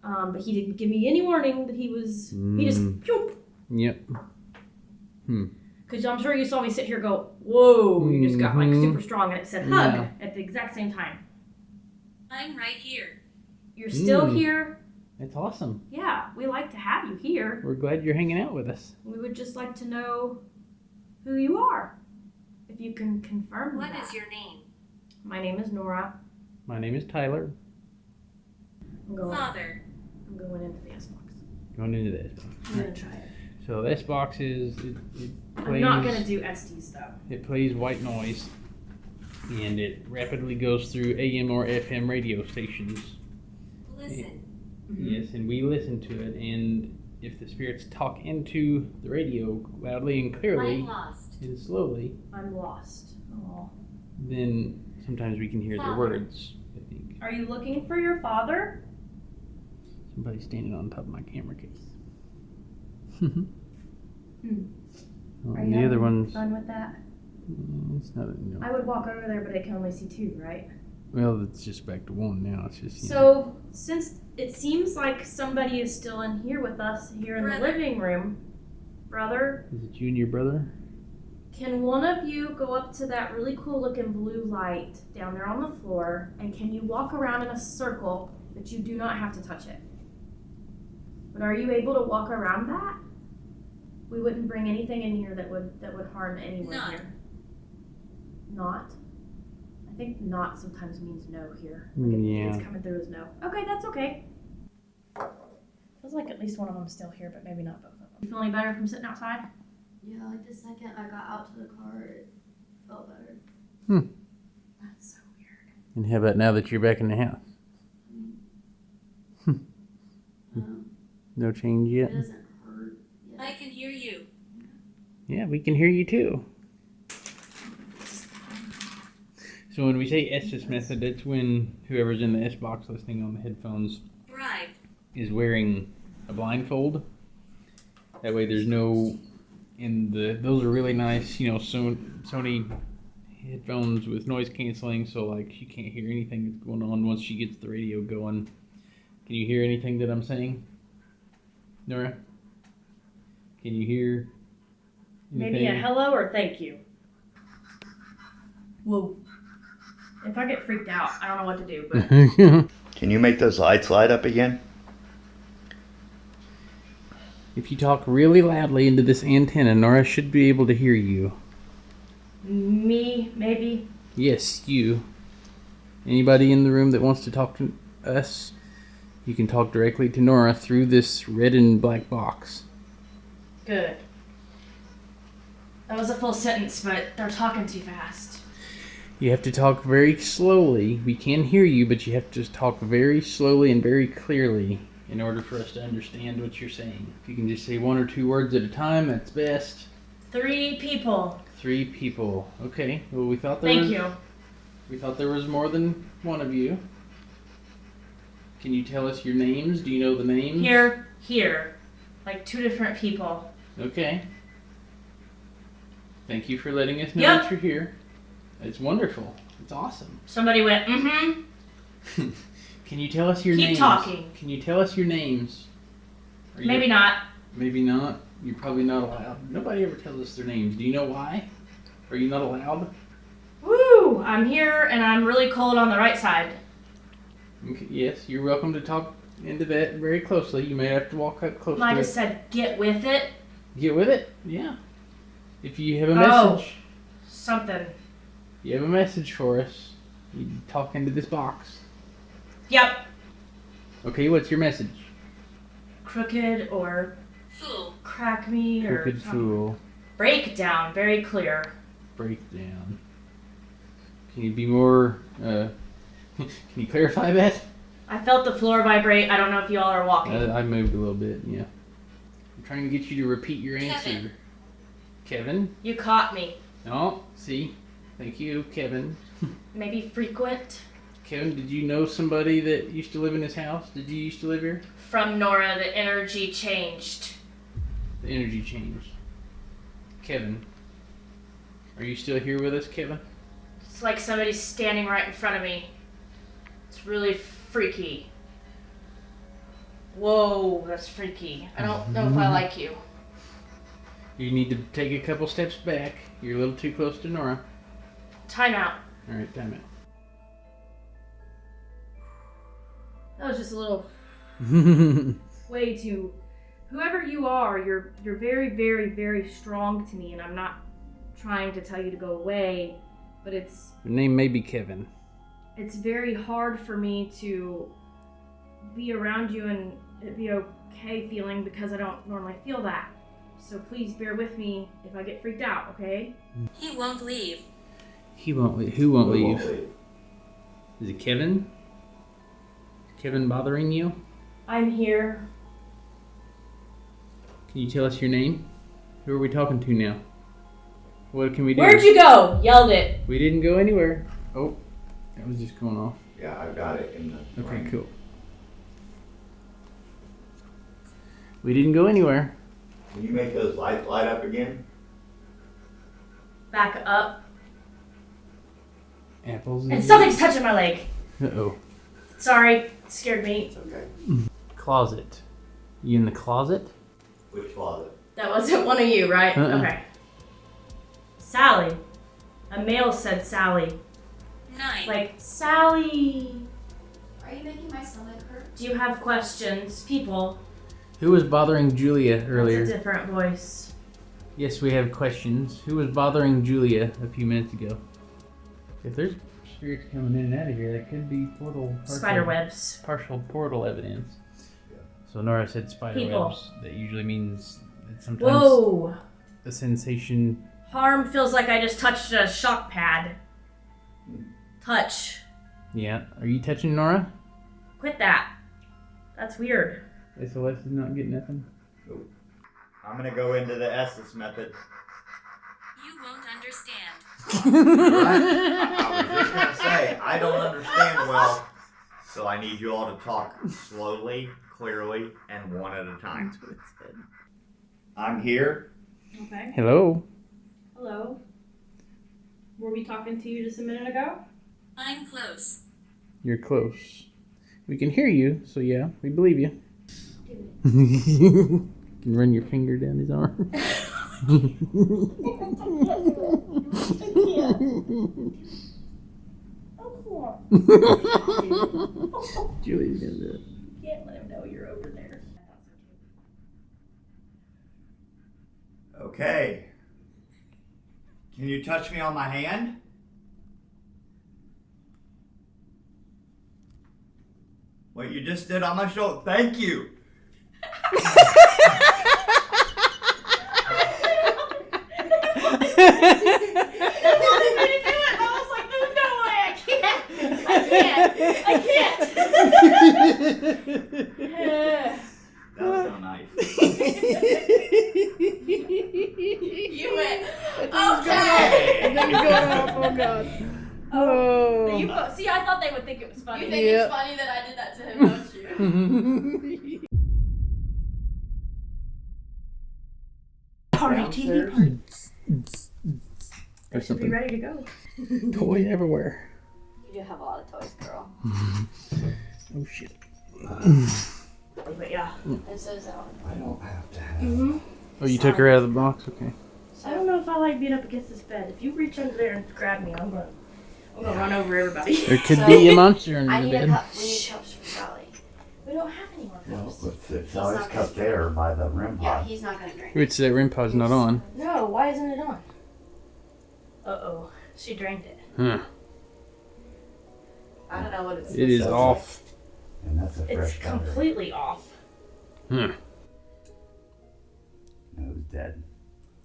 But he didn't give me any warning that he was, he just, phew. Yep. Because I'm sure you saw me sit here go, whoa, you just got like super strong and it said hug at the exact same time. I'm right here. You're still here. That's awesome. Yeah, we like to have you here. We're glad you're hanging out with us. We would just like to know who you are. If you can confirm What that. is your name? My name is Nora. My name is Tyler. I'm going into the S box. Going into this. I'm going to try it. So this box is, it plays, I'm not going to do Estes though. it plays white noise, and it rapidly goes through AM or FM radio stations. Listen. Yes, and we listen to it, and if the spirits talk into the radio loudly and clearly I'm lost. and slowly, I'm lost. Oh. then sometimes we can hear their Father. words, I think. Are you looking for your father? Somebody's standing on top of my camera case. Well, Are you the having other one's... fun with that? It's not a, no. I would walk over there, but I can only see 2, right? Well, it's just back to 1 now. It's just, So, since it seems like somebody is still in here with us, here in the Brother. living room, brother, Is it you and your brother? can one of you go up to that really cool looking blue light down there on the floor, and can you walk around in a circle, but you do not have to touch it? But are you able to walk around that? We wouldn't bring anything in here that would harm anyone Not. here. Not? I think not sometimes means no here. Like Yeah. it's coming through as no. Okay, that's okay. Feels like at least one of them's still here, but maybe not both of them. You feel any better from sitting outside? Yeah, like the second I got out to the car, it felt better. That's so weird. And how about now that you're back in the house? No change It yet? doesn't hurt yet. I can hear you. Yeah, we can hear you too. So when we say Estes method, it's when whoever's in the S box listening on the headphones Bribe. is wearing a blindfold. That way there's no, those are really nice, Sony headphones with noise canceling, so like she can't hear anything that's going on once she gets the radio going. Can you hear anything that I'm saying? Nora? Can you hear anything? Maybe a hello or thank you. Whoa. If I get freaked out, I don't know what to do, but Can you make those lights light up again? If you talk really loudly into this antenna, Nora should be able to hear you. me, maybe. Yes, you. Anybody in the room that wants to talk to us, you can talk directly to Nora through this red and black box. Good. That was a full sentence, but they're talking too fast. You have to talk very slowly. We can hear you, but you have to talk very slowly and very clearly in order for us to understand what you're saying. If you can just say 1 or 2 words at a time, that's best. 3 people. 3 people. Okay. Well, we thought there Thank was... you. We thought there was more than one of you. Can you tell us your names? Do you know the names? Here. Like 2 different people. Okay. Thank you for letting us know Yep. that you're here. It's wonderful. It's awesome. Somebody went, mm-hmm. Can you tell us your Keep names? talking. Can you tell us your names? Maybe not. Maybe not. You're probably not allowed. Nobody ever tells us their names. Do you know why? Are you not allowed? Woo! I'm here and I'm really cold on the right side. Okay, yes, you're welcome to talk into that very closely. You may have to walk up close I to just it. said, get with it. Get with it? Yeah. If you have a Oh. message, Something. you have a message for us, you talk into this box. Yep. Okay, what's your message? Crooked or Fool. crack me or Crooked something. fool. Breakdown. Very clear. Breakdown. Can you be more, can you clarify that? I felt the floor vibrate. I don't know if y'all are walking. I moved a little bit, yeah. I'm trying to get you to repeat your answer. Kevin? You caught me. Oh, see? Thank you, Kevin. Maybe frequent. Kevin, did you know somebody that used to live in this house? Did you used to live here? From Nora, the energy changed. The energy changed. Kevin, are you still here with us, Kevin? It's like somebody's standing right in front of me. It's really freaky. Whoa, that's freaky. I don't know if I like you. You need to take a couple steps back. You're a little too close to Nora. Time out. Alright, time That was just a little out. way too. Whoever you are, you're very, very, very strong to me, and I'm not trying to tell you to go away, but it's Your name may be Kevin. very hard for me to be around you and it be okay feeling because I don't normally feel that. So please bear with me if I get freaked out, okay? He won't leave. He won't leave. Who won't leave? Is it Kevin? Kevin bothering you? I'm here. Can you tell us your name? Who are we talking to now? What can we do? Where'd you go? Yelled it. We didn't go anywhere. Oh, that was just going off. Yeah, I've got it in the. Okay, cool. We didn't go anywhere. Can you make those lights light up again? Back up. Apples. And something's touching my leg. Uh-oh. Sorry, it scared me. It's okay. Closet. You in the closet? Which closet? That wasn't one of you, right? Uh-uh. Okay. Sallie. A male said Sallie. 9. Like, Sallie. Are you making my stomach hurt? Do you have questions? People. Who was bothering Julia earlier? That's a different voice. Yes, we have questions. Who was bothering Julia a few minutes ago? If there's spirits coming in and out of here, that could be Spider webs. partial portal evidence. So Nora said spider People. webs. That usually means that sometimes Whoa. a sensation. Harm feels like I just touched a shock pad. Touch. Yeah. Are you touching Nora? Quit that. That's weird. SOS is not getting nothing. I'm gonna go into the Estes method. You won't understand. I was just gonna say, I don't understand well, so I need you all to talk slowly, clearly, and one at a time. I'm here. Okay. Hello. Hello. Were we talking to you just a minute ago? I'm close. You're close. We can hear you, so yeah, we believe you. You can run your finger down his arm. Julie's gonna do it. Can't let him know you're over there. Okay. Can you touch me on my hand? What you just did on my shoulder. Thank you. That was so nice. You went, Everything's going off. Oh god. Oh. them. See, I thought they would think it was funny. You think it's funny that I did that to him, don't you? Party TV. Or Be something. ready to go. Toy everywhere. You do have a lot of toys, girl. Oh shit. But yeah. And so is that one. I don't have to have. Oh, you took her out of the box? Okay. I don't know if I like being up against this bed. If you reach under there and grab me, I'm gonna run over everybody. There could be a monster under I the need a bed. cup. We need cups for Sally. We don't have any more No, cups. it's always cut there by the rim Yeah, pod. he's not gonna drink. Which that rim pod's not on. No, why isn't it on? Uh-oh. She drained it. Huh. I don't know what it's. It is So- off. And that's a It's fresh battery. completely off. Huh. No, it was dead.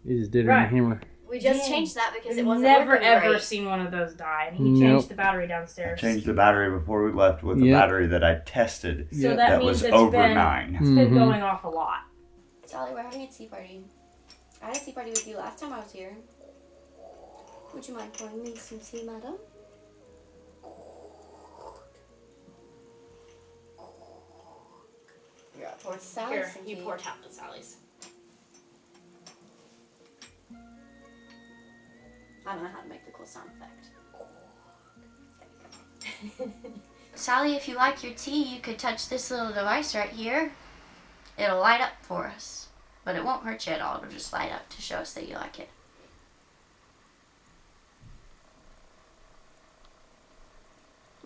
It is dead Right. on the hammer. We just Dang. changed that because I've it wasn't never working ever great. seen one of those die, and he Nope. changed the battery I downstairs. changed the battery before we left with the Yep. battery that I tested. So Yeah. that, That means was it's over been 9. it's been Mhm. going off a lot. Sally, we're having a tea party. I had a tea party with you last time I was here. Would you mind pouring me some tea, madam? Here, I'll pour Sally Here, some you tea. pour half the Sally's. I don't know how to make the cool sound effect. There you go. Sally, if you like your tea, you could touch this little device right here. It'll light up for us. But it won't hurt you at all. It'll just light up to show us that you like it.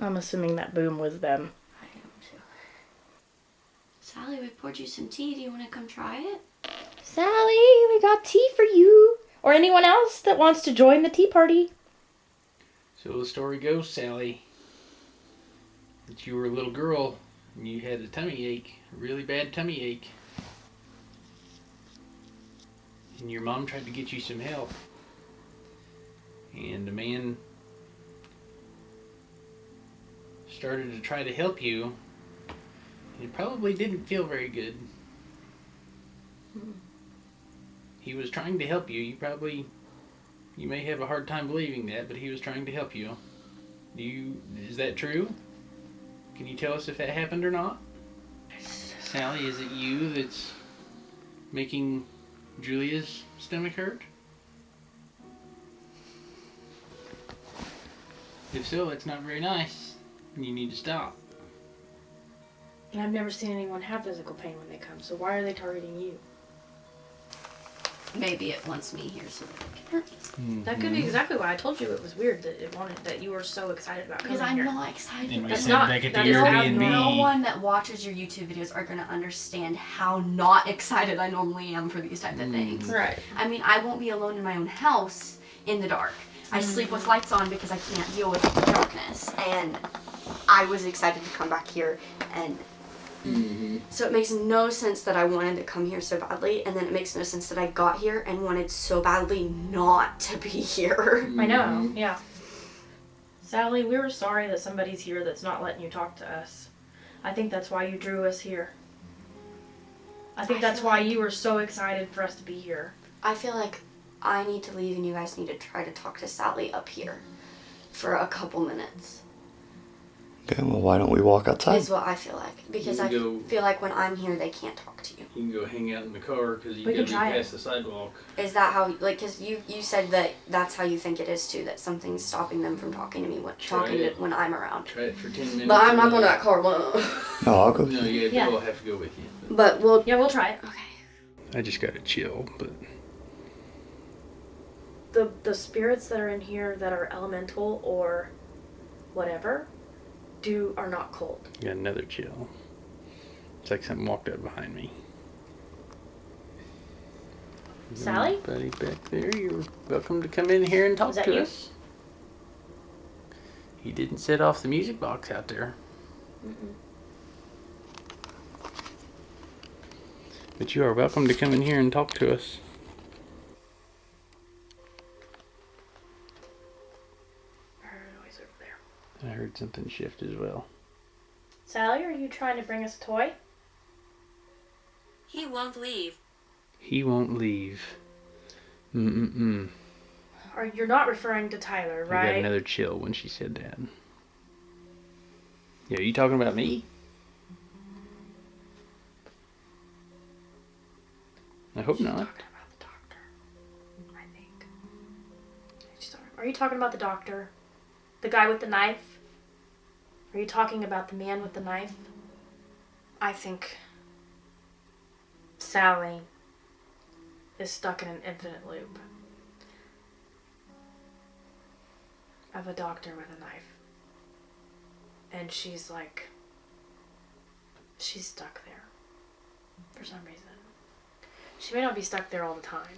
I'm assuming that boom was them. I am too. Sally, we poured you some tea. Do you want to come try it? Sally, we got tea for you. Or anyone else that wants to join the tea party. So the story goes, Sally, that you were a little girl and you had a tummy ache, a really bad tummy ache. And your mom tried to get you some help. And a man started to try to help you. And it probably didn't feel very good. He was trying to help you. You may have a hard time believing that, but he was trying to help you. Is that true? Can you tell us if that happened or not? Sally, is it you that's making Julia's stomach hurt? If so, it's not very nice. You need to stop. And I've never seen anyone have physical pain when they come, so why are they targeting you? Maybe it wants me here so that it can hurt. That could be exactly why I told you it was weird that you were so excited about coming Because I'm here. not excited. And we That's said not- back at the that is Airbnb. No one that watches your YouTube videos are going to understand how not excited I normally am for these types of things. Right. I mean, I won't be alone in my own house in the dark. I sleep with lights on because I can't deal with the darkness. And I was excited to come back here, and so it makes no sense that I wanted to come here so badly, and then it makes no sense that I got here and wanted so badly not to be here. I know, yeah. Sally, we were sorry that somebody's here that's not letting you talk to us. I think that's why you drew us here. I think I that's feel why like- you were so excited for us to be here. I feel like I need to leave and you guys need to try to talk to Sally up here for a couple minutes. Okay, well, why don't we walk outside? Is what I feel like. Because You I go- feel like when I'm here, they can't talk to you. You can go hang out in the car because you We got can to be try it. past the sidewalk. Is that how, like, because you said that that's how you think it is too, that something's stopping them from talking to me it. when I'm around. Try it for 10 minutes. But I'm not and going to then- that car alone. No, I'll go. No, Yeah. we'll have to go with you. But we'll. Yeah, we'll try it. Okay. I just got to chill, but The spirits that are in here that are elemental or whatever are not cold. got another chill. It's like something walked up behind me. Sally? Buddy back there, you're welcome to come in here and talk Was that to you? us. He didn't set off the music box out there. But you are welcome to come in here and talk to us. I heard a noise over there. I heard something shift as well. Sally, are you trying to bring us a toy? He won't leave. He won't leave. Or you're not referring to Tyler, I got right? another chill when she said that. Yeah, are you talking about me? I hope not. Talking about the doctor, I think. Are you talking about the doctor? The guy with the knife? Are you talking about the man with the knife? I think Sallie is stuck in an infinite loop of a doctor with a knife. And she's stuck there for some reason. She may not be stuck there all the time,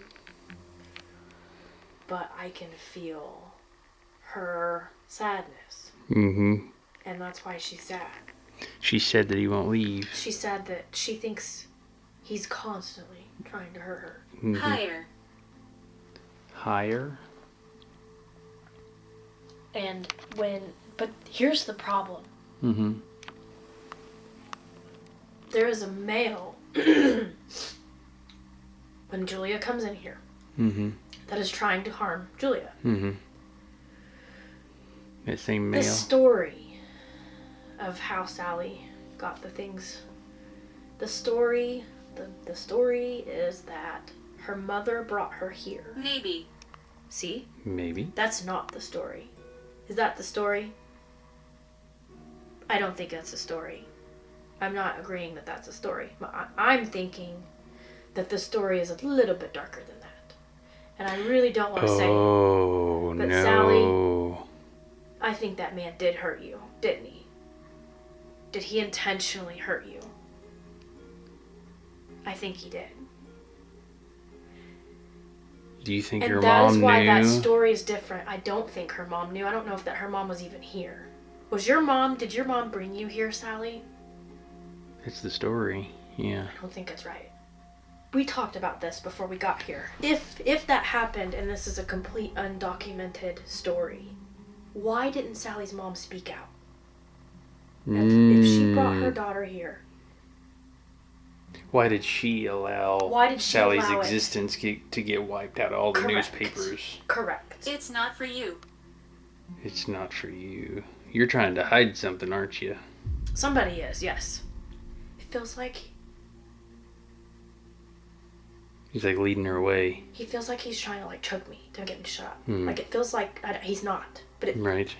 but I can feel her sadness. Mm-hmm. And that's why she's sad. She said that he won't leave. She said that she thinks he's constantly trying to hurt her. Mm-hmm. Higher. Higher? But here's the problem. Mm-hmm. There is a male, when Julia comes in here, Mm-hmm. that is trying to harm Julia. Mm-hmm. That same male. The story of how Sallie got the things. The story is that her mother brought her here. Maybe. See? Maybe. That's not the story. Is that the story? I don't think that's the story. I'm not agreeing that that's a story. I'm thinking that the story is a little bit darker than that. And I really don't want to say it. Oh, But no. Sallie, I think that man did hurt you, didn't he? Did he intentionally hurt you? I think he did. Do you think And your that mom is why knew? that story is different. I don't think her mom knew. I don't know if that her mom was even here. Did your mom bring you here, Sallie? It's the story, yeah. I don't think it's right. We talked about this before we got here. If that happened and this is a complete undocumented story, why didn't Sallie's mom speak out? If she brought her daughter here, why did she allow Sallie's existence to get wiped out of all the Correct. newspapers? Correct. It's not for you. It's not for you. You're trying to hide something, aren't you? Somebody is, yes. It feels like He's like leading her away. he feels like he's trying to choke me to get me to shut up. Hmm. Like it feels like he's not, but Right.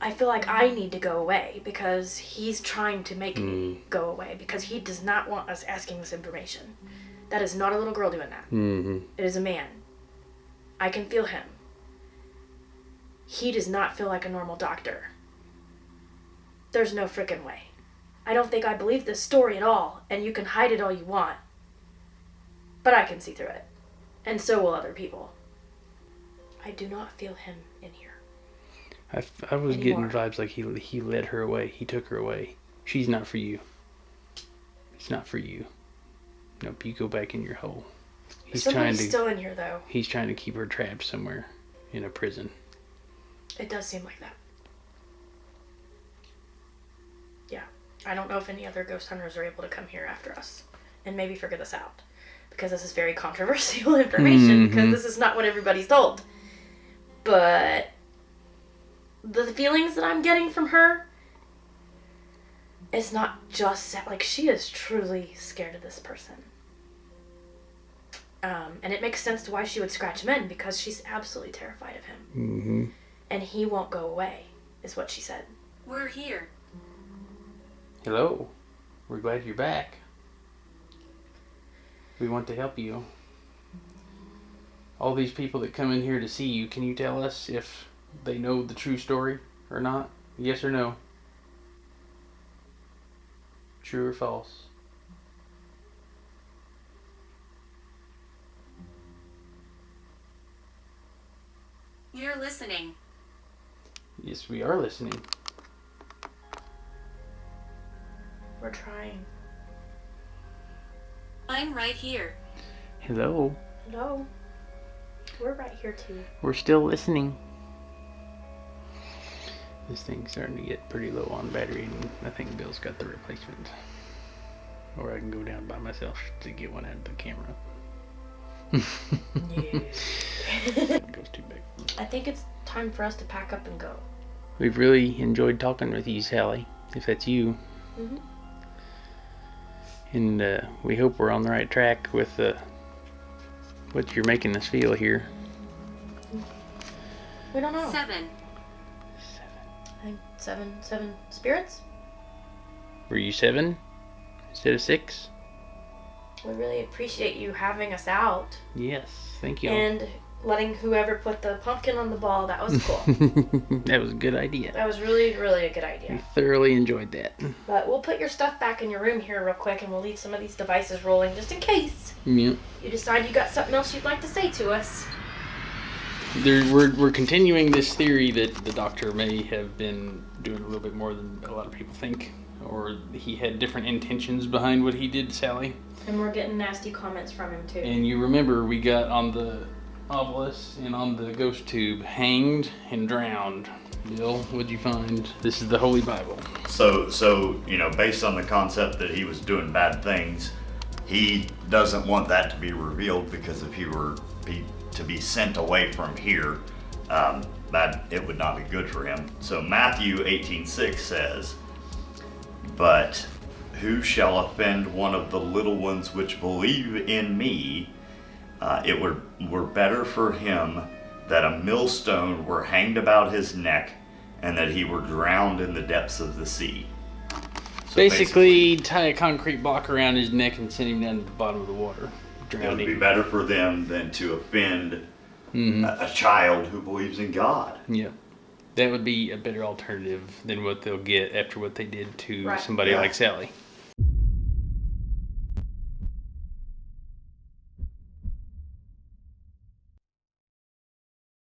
I feel like I need to go away because he's trying to make me go away because he does not want us asking this information. That is not a little girl doing that. Mm-hmm. It is a man. I can feel him. He does not feel like a normal doctor. There's no frickin' way. I don't think I believe this story at all, and you can hide it all you want. But I can see through it. And so will other people. I do not feel him in here. I was Anymore. getting vibes like he led her away. He took her away. She's not for you. It's not for you. Nope, you go back in your hole. Somebody's still in here, though. He's trying to keep her trapped somewhere in a prison. It does seem like that. Yeah. I don't know if any other ghost hunters are able to come here after us and maybe figure this out. Because this is very controversial information because this is not what everybody's told. But the feelings that I'm getting from her, it's not just like she is truly scared of this person. And it makes sense to why she would scratch him in because she's absolutely terrified of him. Mm-hmm. And he won't go away, is what she said. We're here. Hello. We're glad you're back. We want to help you. All these people that come in here to see you, can you tell us if they know the true story or not? Yes or no? True or false? You're listening. Yes, we are listening. We're trying. I'm right here. Hello. No. We're right here too. We're still listening. This thing's starting to get pretty low on battery, and I think Bill's got the replacement. Or I can go down by myself to get one out of the camera. Yeah. It goes too big. I think it's time for us to pack up and go. We've really enjoyed talking with you, Sallie, if that's you. Mhm. And we hope we're on the right track with what you're making us feel here. We don't know. 7. I think seven spirits. Were you 7 instead of 6? We really appreciate you having us out Yes, thank you. and letting whoever put the pumpkin on the ball. That was cool. That was a good idea. That was really, really a good We idea. thoroughly enjoyed that. But we'll put your stuff back in your room here real quick, and we'll leave some of these devices rolling just in case Yeah. you decide you got something else you'd like to say to us. We're continuing this theory that the doctor may have been doing a little bit more than a lot of people think, or he had different intentions behind what he did to Sallie. And we're getting nasty comments from him too. And you remember we got on the obelisk and on the ghost tube, hanged and drowned. Bill, what'd you find? This is the Holy Bible. So based on the concept that he was doing bad things, he doesn't want that to be revealed, because if he were to be sent away from here, that it would not be good for him. So Matthew 18:6 says, "But who shall offend one of the little ones which believe in me? It were better for him that a millstone were hanged about his neck, and that he were drowned in the depths of the sea." So Basically, tie a concrete block around his neck and send him down to the bottom of the water. it would Drown be him. better for them than to offend Mm-hmm. a child who believes in God. Yeah. That would be a better alternative than what they'll get after what they did to Right. somebody Yeah. like Sallie.